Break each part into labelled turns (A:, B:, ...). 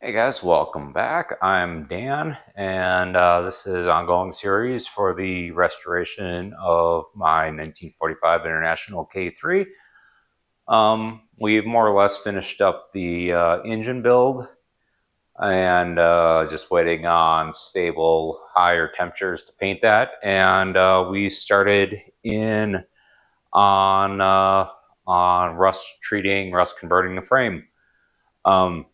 A: Hey guys, welcome back. I'm Dan, and this is an ongoing series for the restoration of my 1945 International K3. We've more or less finished up the engine build and just waiting on stable, higher temperatures to paint that. And we started in on rust treating, rust converting the frame. Um,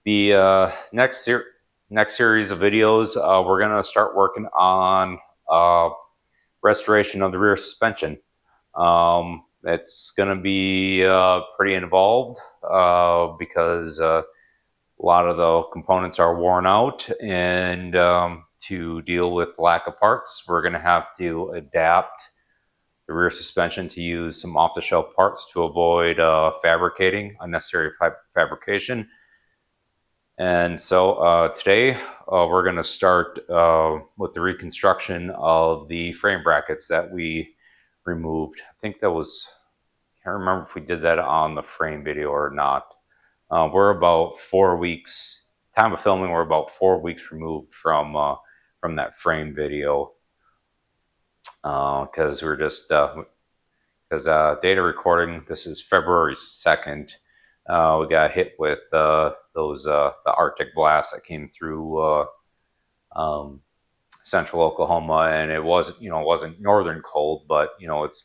A: the next series of videos, we're going to start working on restoration of the rear suspension. It's going to be pretty involved because a lot of the components are worn out, and to deal with lack of parts, we're going to have to adapt the rear suspension to use some off-the-shelf parts to avoid fabricating, unnecessary fabrication. And so today we're going to start with the reconstruction of the frame brackets that we removed. I think that was, I can't remember if we did that on the frame video or not. We're about 4 weeks, time of filming, we're about 4 weeks removed from that frame video because we're just, because data recording, this is February 2nd. We got hit with those the Arctic blasts that came through central Oklahoma, and it wasn't wasn't northern cold, but it's,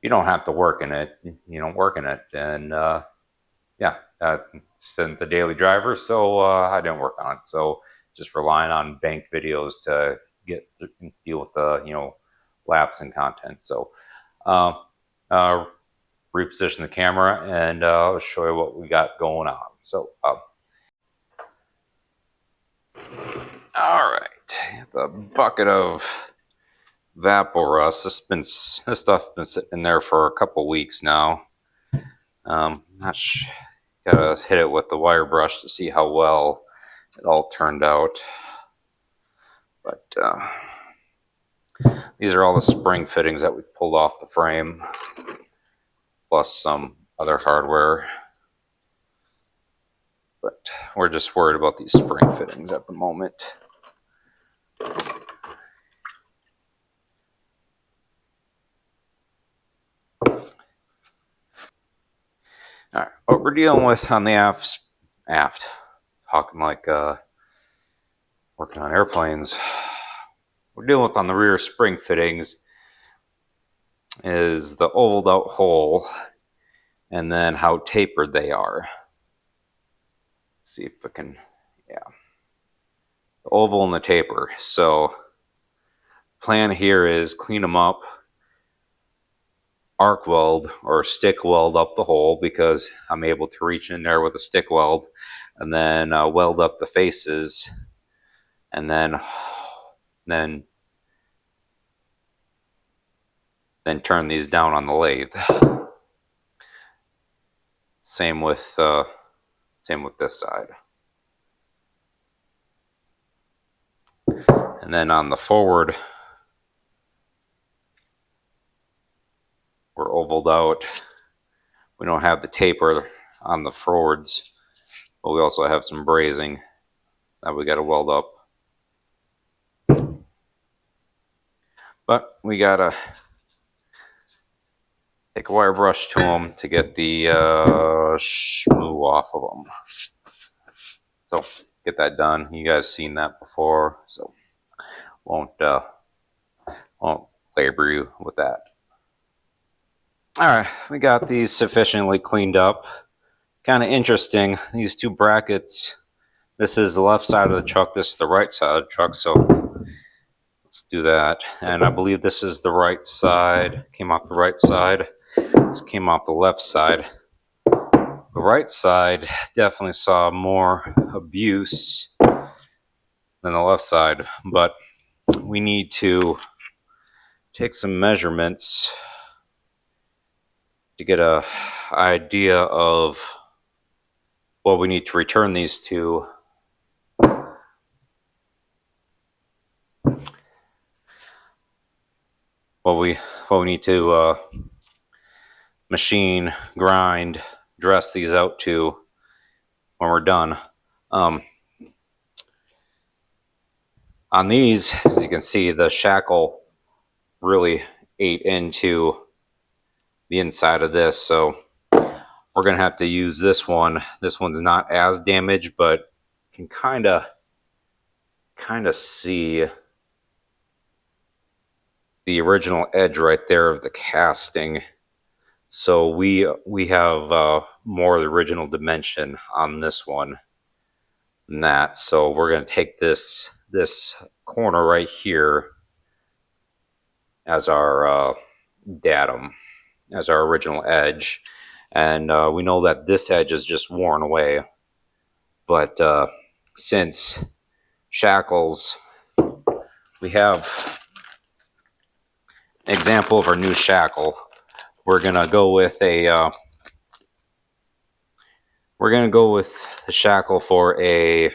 A: you don't have to work in it, you don't work in it, and yeah, it's the daily driver, so I didn't work on it, so just relying on banked videos to deal with the lapse in content. So uh, uh, reposition the camera and I'll show you what we got going on. So, all right, the bucket of Vaporust. This stuff's been sitting in there for a couple weeks now. Gotta hit it with the wire brush to see how well it all turned out. But these are all the spring fittings that we pulled off the frame, plus some other hardware. But we're just worried about these spring fittings at the moment. All right, what we're dealing with on the aft, talking like working on airplanes, we're dealing with on the rear spring fittings is the ovaled out hole and then how tapered they are. Let's see if I can, yeah, the oval and the taper. So plan here is clean them up, arc weld or stick weld up the hole because I'm able to reach in there with a stick weld, and then weld up the faces, and then turn these down on the lathe. Same with this side. And then on the forward, we're ovaled out. We don't have the taper on the forwards, but we also have some brazing that we got to weld up. But we got to take a wire brush to them to get the schmoo off of them. So get that done. You guys seen that before, so won't labor you with that. All right, we got these sufficiently cleaned up. Kind of interesting, these two brackets. This is the left side of the truck, this is the right side of the truck, so let's do that. And I believe this is the right side, came off the right side. This came off the left side. The right side definitely saw more abuse than the left side, but we need to take some measurements to get an idea of what we need to return these to. What we need to machine, grind, dress these out to when we're done. On these, as you can see, the shackle really ate into the inside of this, so we're gonna have to use this one. This one's not as damaged, but can kind of see the original edge right there of the casting. So we have more of the original dimension on this one than that. So we're going to take this corner right here as our datum, as our original edge, and we know that this edge is just worn away. But since Shackles, we have an example of our new shackle. We're gonna go with a the shackle for a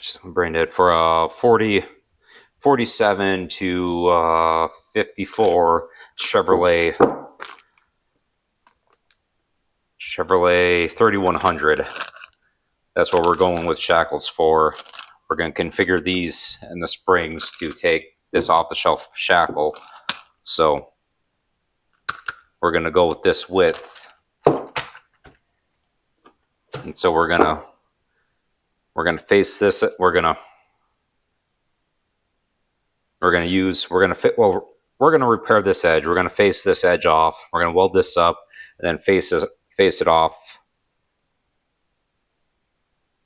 A: just brain dead, for a 47 to 54 Chevrolet 3100. That's what we're going with shackles for. We're going to configure these and the springs to take this off-the-shelf shackle. So we're going to go with this width, and so we're going to face this. We're going to repair this edge. We're going to face this edge off. We're going to weld this up and then face it off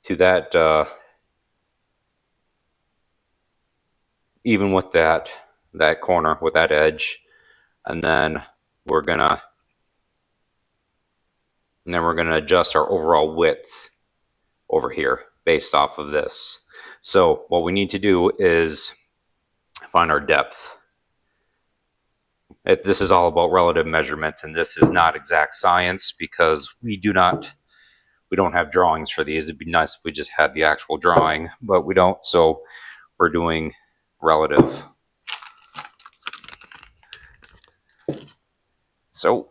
A: to that, even with that corner, with that edge. And then we're gonna adjust our overall width over here based off of this. So what we need to do is find our depth. This is all about relative measurements, and this is not exact science because we don't have drawings for these. It'd be nice if we just had the actual drawing, but we don't, so we're doing relative. So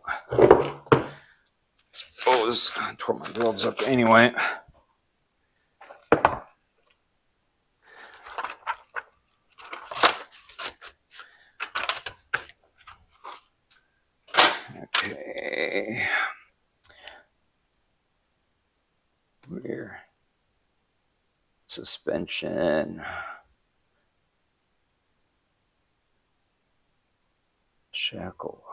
A: suppose I tore my gloves up anyway. Okay. Rear suspension. Shackle.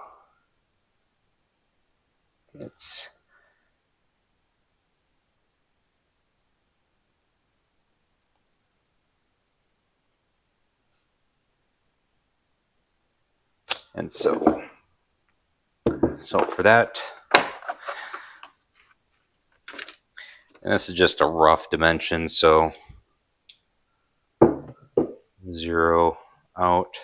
A: And so for that, and this is just a rough dimension, so 0 out.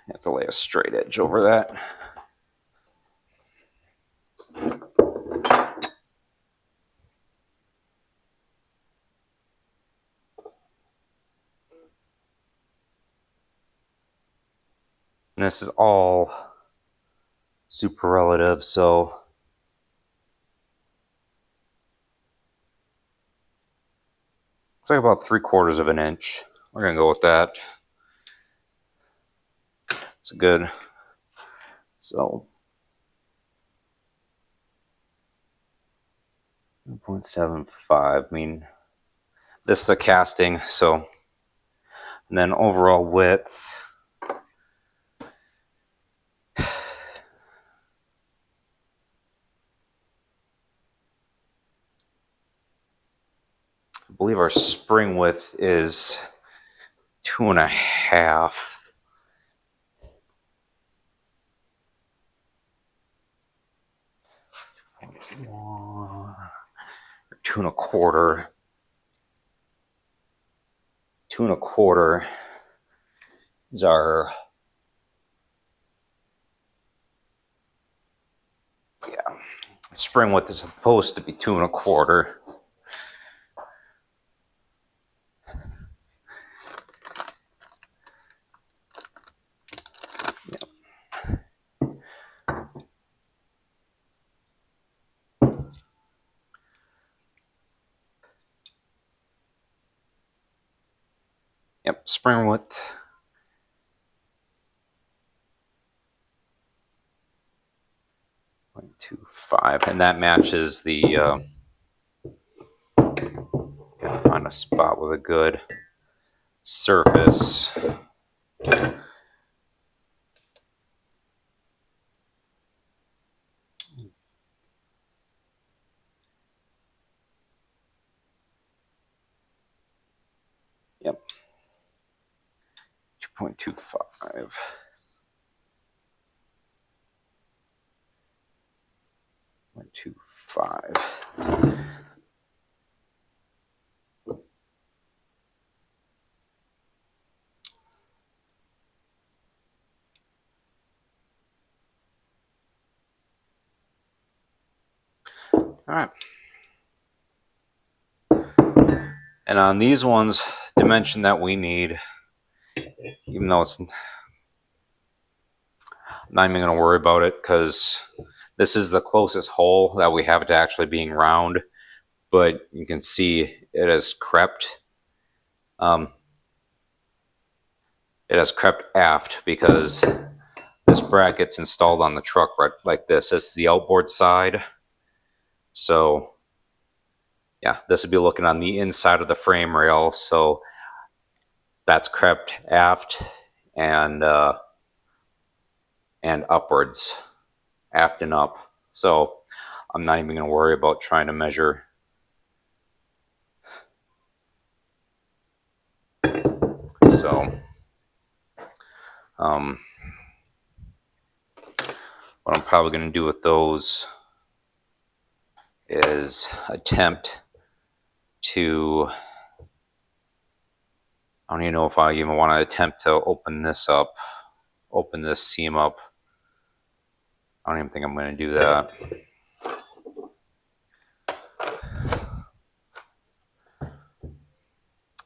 A: You have to lay a straight edge over that. And this is all super relative, so it's like about 3/4 of an inch. We're gonna go with that. It's good. So 1.75. I mean, this is a casting, so, and then overall width. I believe our spring width is 2.5. Or 2.25. 2.25 is our, spring width is supposed to be 2.25. Yep, spring width. .25, and that matches the. Gotta find a spot with a good surface. Yep. 2.25. .25. All right. And on these ones, dimension that we need, even though it's, I'm not even going to worry about it because this is the closest hole that we have to actually being round, but you can see it has crept. It has crept aft because this bracket's installed on the truck right like this. This is the outboard side. So yeah, this would be looking on the inside of the frame rail. So that's crept aft and upwards, aft and up. So I'm not even going to worry about trying to measure. So what I'm probably going to do with those is attempt to, I don't even know if I even want to attempt to open this up, open this seam up. I don't even think I'm going to do that.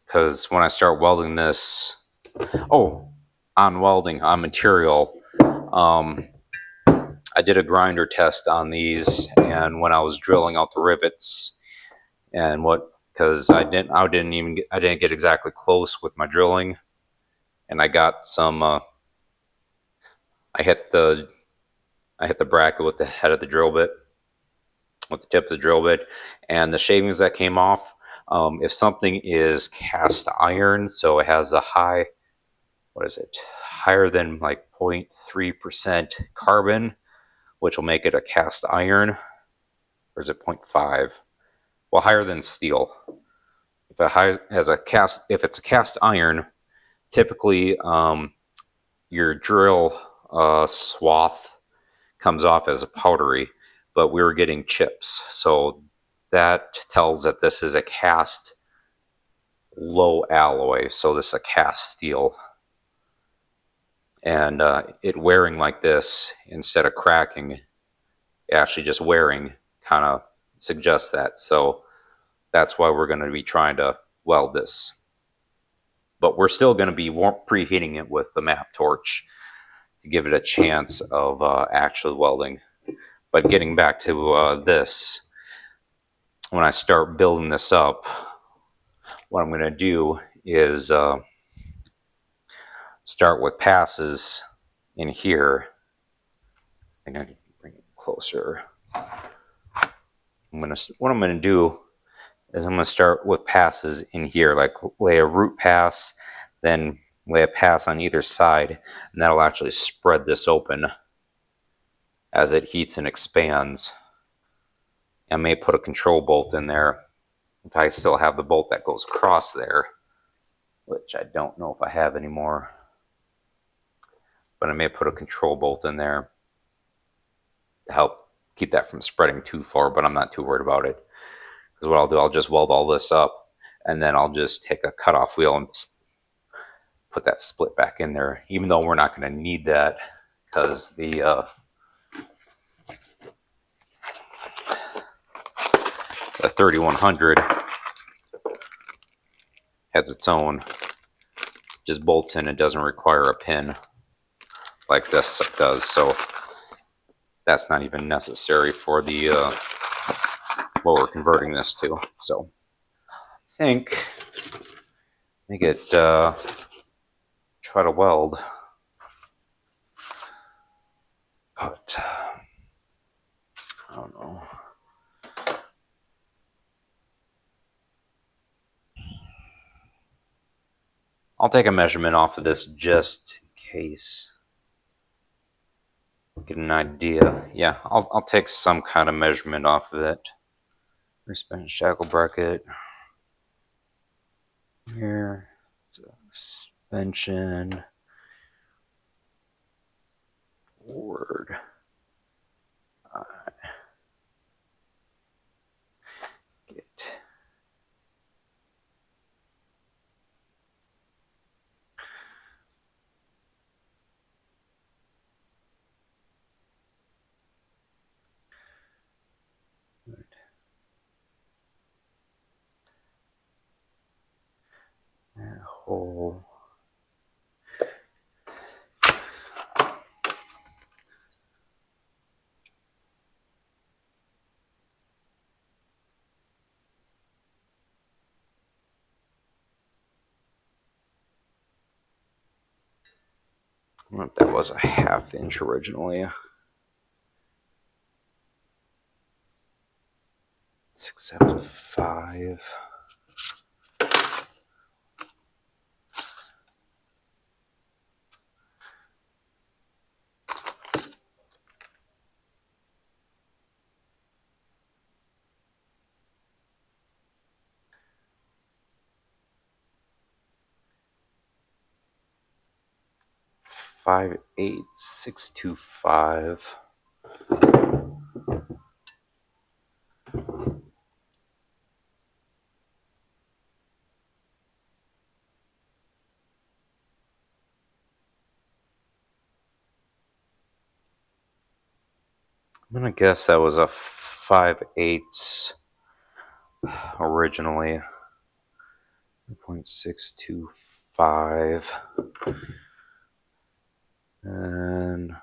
A: Because when I start welding this, on welding, on material, I did a grinder test on these, and when I was drilling out the rivets, and because I didn't get exactly close with my drilling, and I got some, I hit the bracket with the head of the drill bit, with the tip of the drill bit, and the shavings that came off. If something is cast iron, so it has a high, what is it, higher than like 0.3% carbon, which will make it a cast iron, or is it 0.5? Well, higher than steel. If it's a cast iron, typically your drill swath comes off as a powdery, but we were getting chips, so that tells that this is a cast low alloy, so this is a cast steel. And it wearing like this instead of cracking, actually just wearing kind of suggests that. So that's why we're going to be trying to weld this. But we're still going to be preheating it with the map torch to give it a chance of actually welding. But getting back to this, when I start building this up, what I'm going to do is start with passes in here. I think I can bring it closer. What I'm going to do is I'm going to start with passes in here, like lay a root pass, then lay a pass on either side, and that'll actually spread this open as it heats and expands. I may put a control bolt in there if I still have the bolt that goes across there, which I don't know if I have anymore. But I may put a control bolt in there to help keep that from spreading too far, but I'm not too worried about it. Because what I'll do, I'll just weld all this up, and then I'll just take a cutoff wheel and put that split back in there, even though we're not going to need that because the 3100 has its own, just bolts in. It doesn't require a pin like this does, so that's not even necessary for the what we're converting this to. So I think make it try to weld. But I don't know. I'll take a measurement off of this just in case. Get an idea. Yeah, I'll take some kind of measurement off of it. Suspension shackle bracket. Here. Suspension. Forward. Get. That hole. I don't know if that was a 1/2 inch originally. 675. Five 8 625. I'm gonna guess that was a 5/8 originally. 0.625. And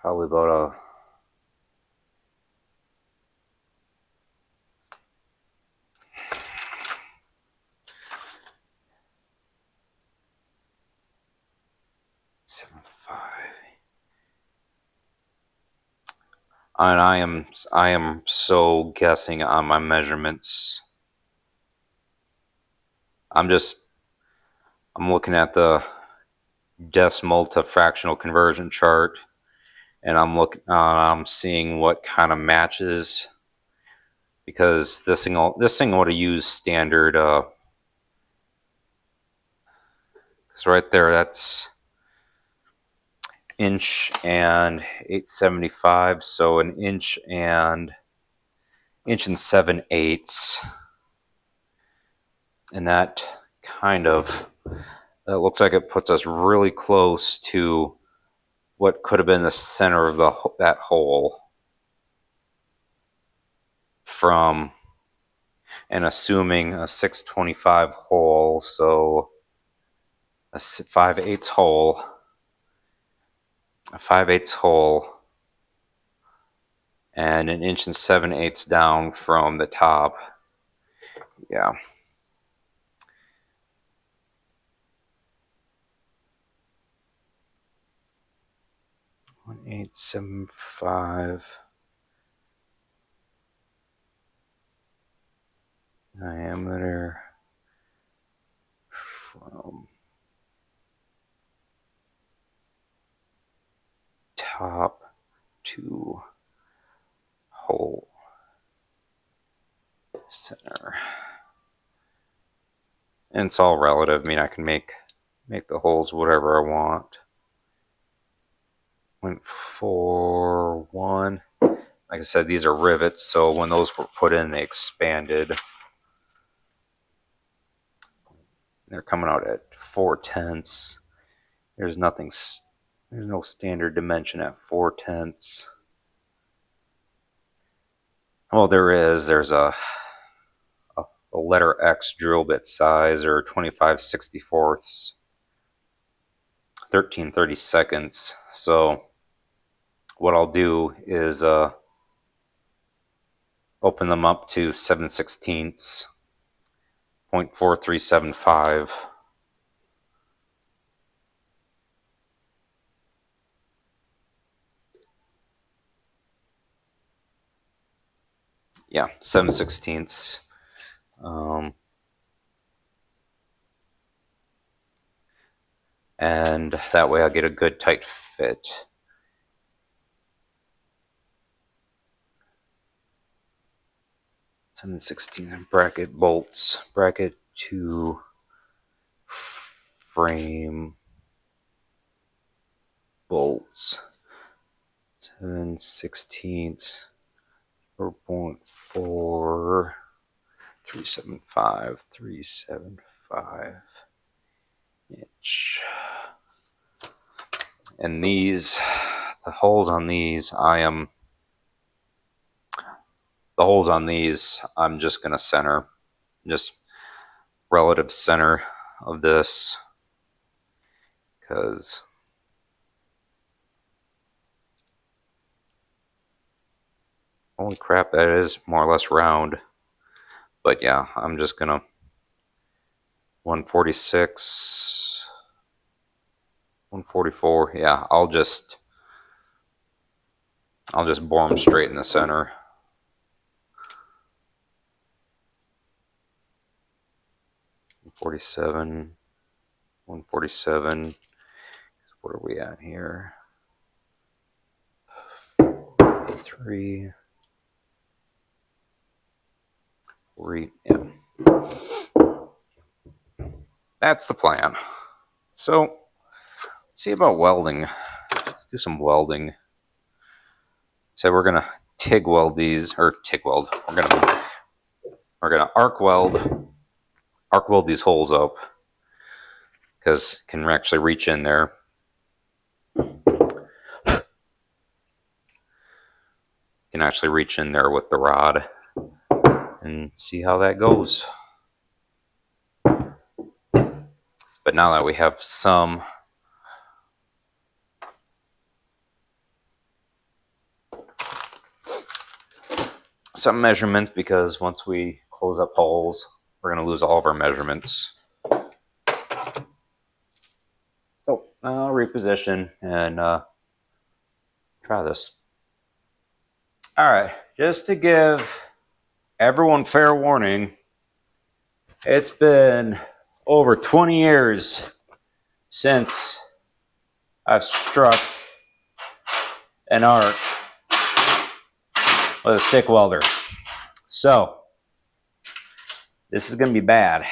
A: probably about a 7.5. And I am so guessing on my measurements. I'm looking at the decimal to fractional conversion chart, and I'm seeing what kind of matches, because this thing ought to use standard. Because right there, that's inch and 875, so an inch and 7/8, and that looks like it puts us really close to what could have been the center of that hole, from, and assuming a 625 hole, so a 5/8 hole, and an inch and 7/8 down from the top. Yeah. 1.875 diameter from top to hole center. And it's all relative. I mean, I can make the holes whatever I want. 0.41. Like I said, these are rivets, so when those were put in, they expanded. They're coming out at 4/10. There's nothing. There's no standard dimension at 4/10. Well, there is. There's a letter X drill bit size, or 25/64, 13/32. So what I'll do is open them up to 7/16, 0.4375. Yeah, 7/16. And that way I'll get a good tight fit. Seven 16 bracket bolts, bracket to frame bolts. 7/16, 4.4, 375 inch. And these, the holes on these, I'm just gonna center, just relative center of this, because holy crap, that is more or less round. But yeah, I'm just gonna 146, 144. Yeah, I'll just bore them straight in the center. 147, 147. What are we at here? 3, 3. Yeah. That's the plan. So, let's see about welding. Let's do some welding. So we're gonna TIG weld these, or TIG weld. We're gonna arc weld these holes up, because can actually reach in there. Can actually reach in there with the rod and see how that goes. But now that we have some measurements, because once we close up holes, we're going to lose all of our measurements. So I'll reposition and try this. All right, just to give everyone fair warning, it's been over 20 years since I've struck an arc with a stick welder. So this is going to be bad.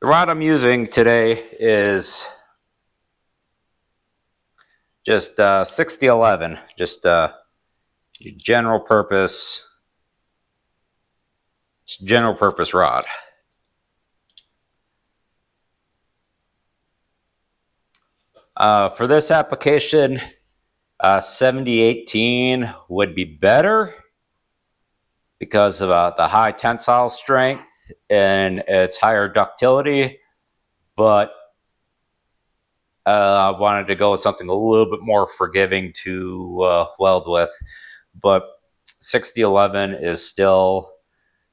A: The rod I'm using today is just 6011, just general purpose rod. For this application, 7018 would be better because of the high tensile strength and its higher ductility, but I wanted to go with something a little bit more forgiving to weld with. But 6011 is still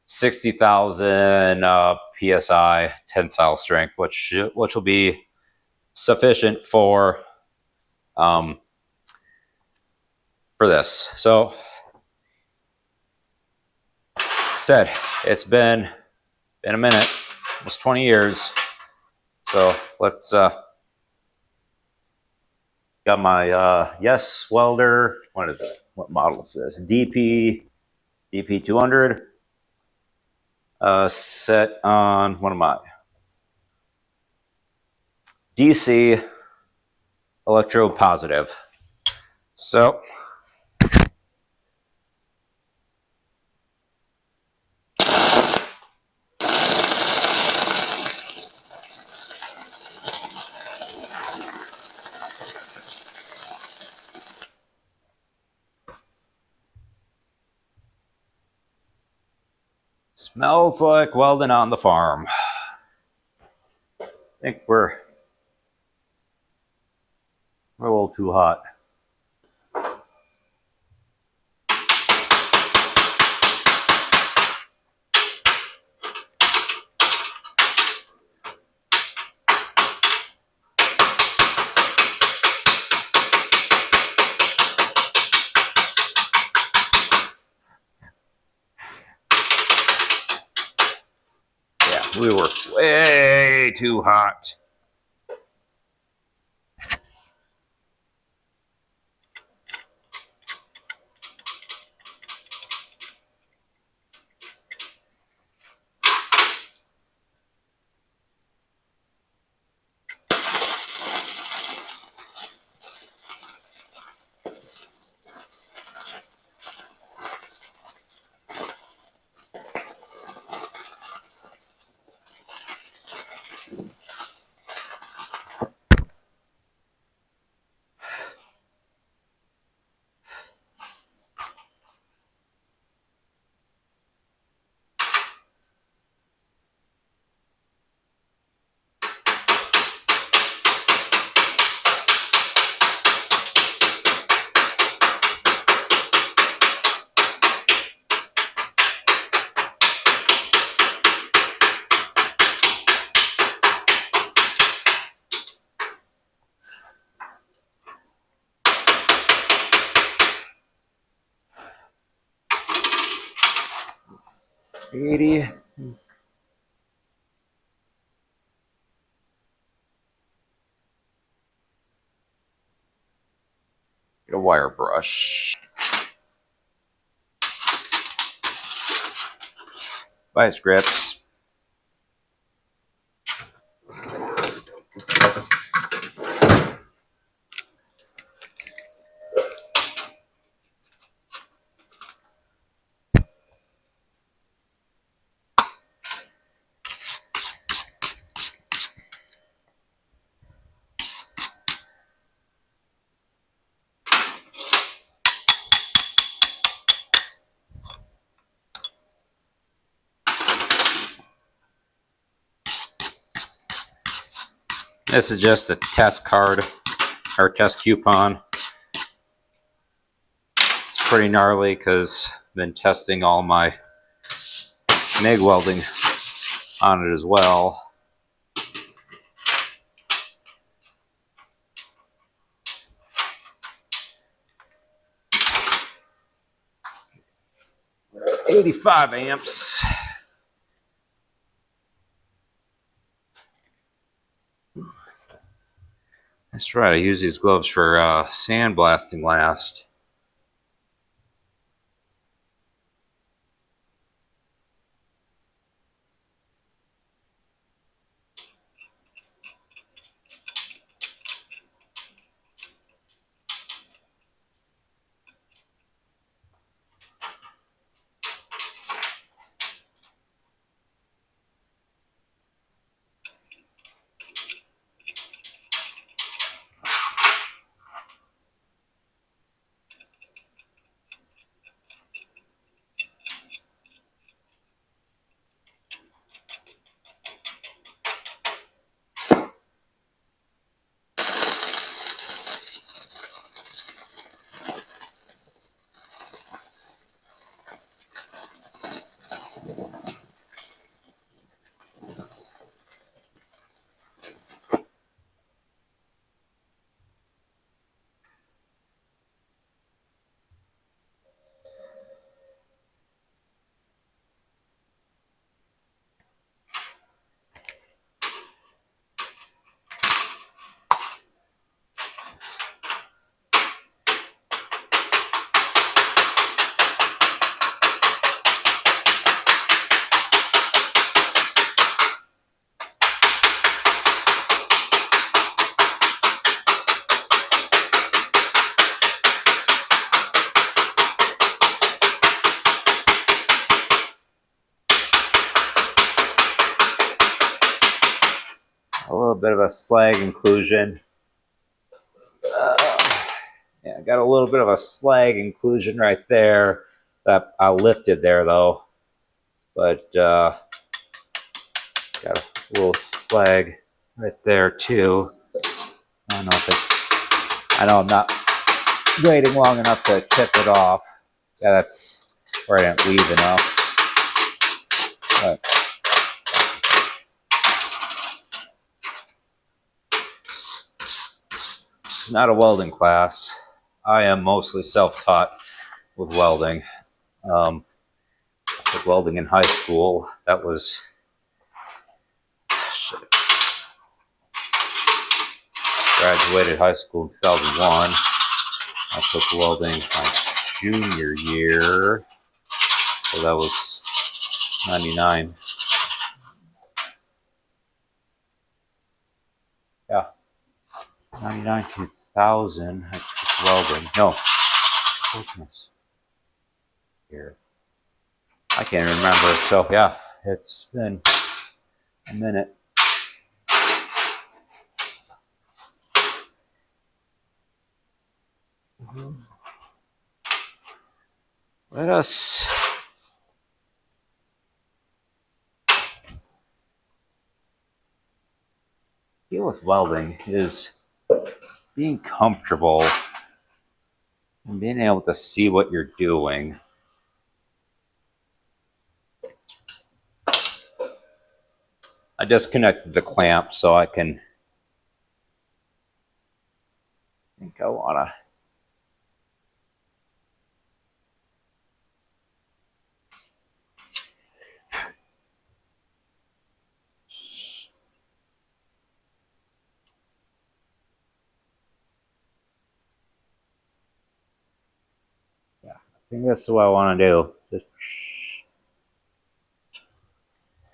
A: 60,000 psi tensile strength, which will be sufficient for this. So, said it's been a minute, almost 20 years. So let's got my Yes welder. What is it? What model is this? DP 200. Set on, what am I? DC electrode positive. So Smells like welding on the farm. I think we're a little too hot. Yeah, we were way too hot. Get a wire brush. Vice grips. This is just a test card or test coupon. It's pretty gnarly because I've been testing all my MIG welding on it as well. $85 amps. That's right, I use these gloves for sandblasting last. A little bit of a slag inclusion. Yeah, I got a little bit of a slag inclusion right there that I lifted there though. But got a little slag right there too. I don't know if it's, I know I'm not waiting long enough to tip it off. Yeah, that's where I didn't weave enough. But it's not a welding class. I am mostly self-taught with welding. I took welding in high school. That was, shit. Graduated high school in 2001. I took welding my junior year, so that was 99. Yeah, 99 2000. I took welding. No, goodness. Here, I can't remember. So yeah, it's been a minute. Let us deal with welding is being comfortable and being able to see what you're doing. I disconnected the clamp so I can, I think I want to, yeah, I think this is what I want to do. Just,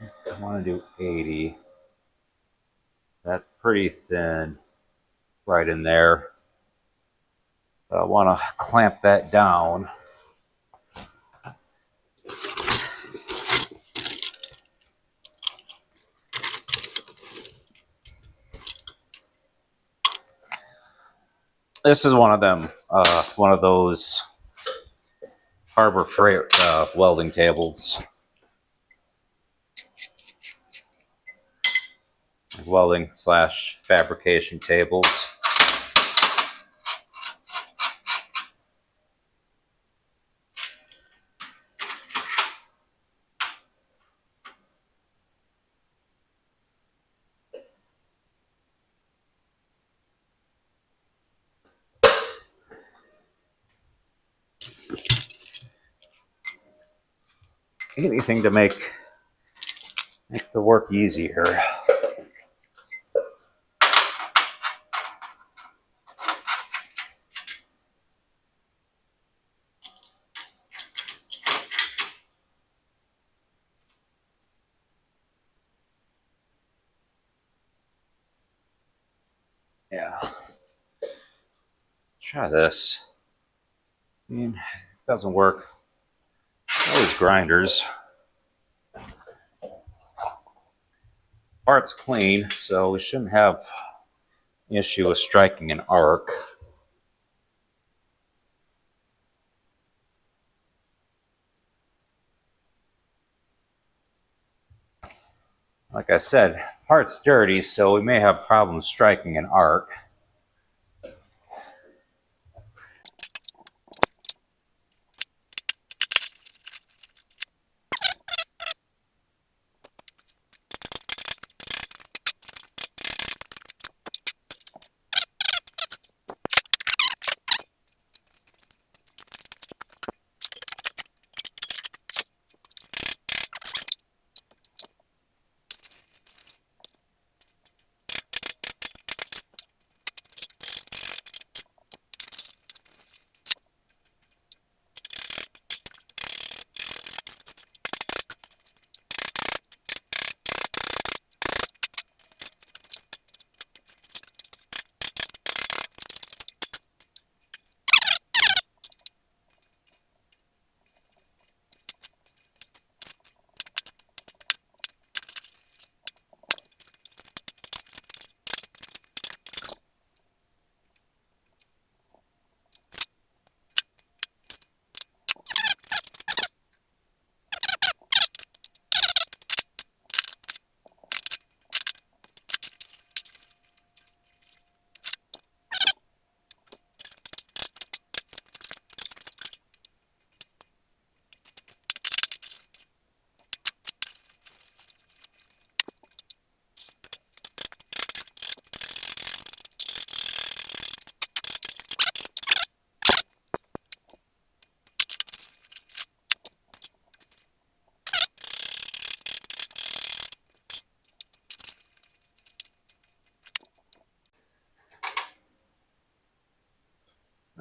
A: I want to do 80. That's pretty thin right in there. But I want to clamp that down. This is one of them, one of those Harbor Freight welding tables. Welding / fabrication tables. Anything to make the work easier. Yeah. Try this. I mean, it doesn't work. Those grinders. Part's clean, so we shouldn't have an issue with striking an arc. Like I said, part's dirty, so we may have problems striking an arc.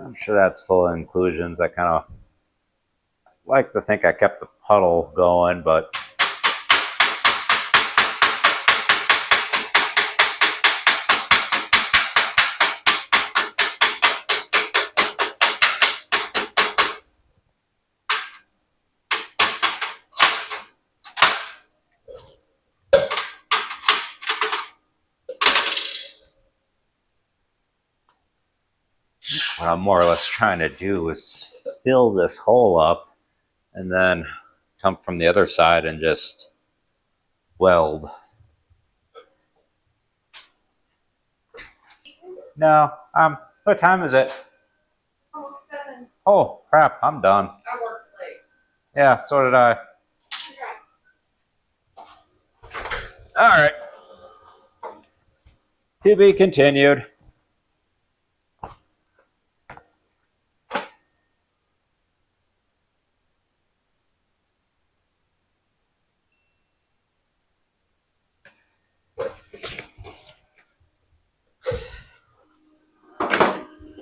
A: I'm sure that's full of inclusions. I kind of like to think I kept the puddle going, but what I'm more or less trying to do is fill this hole up and then come from the other side and just weld. No, what time is it?
B: Almost 7.
A: Oh, crap, I'm done.
B: I worked late.
A: Yeah, so did I.
B: Okay.
A: All right. To be continued.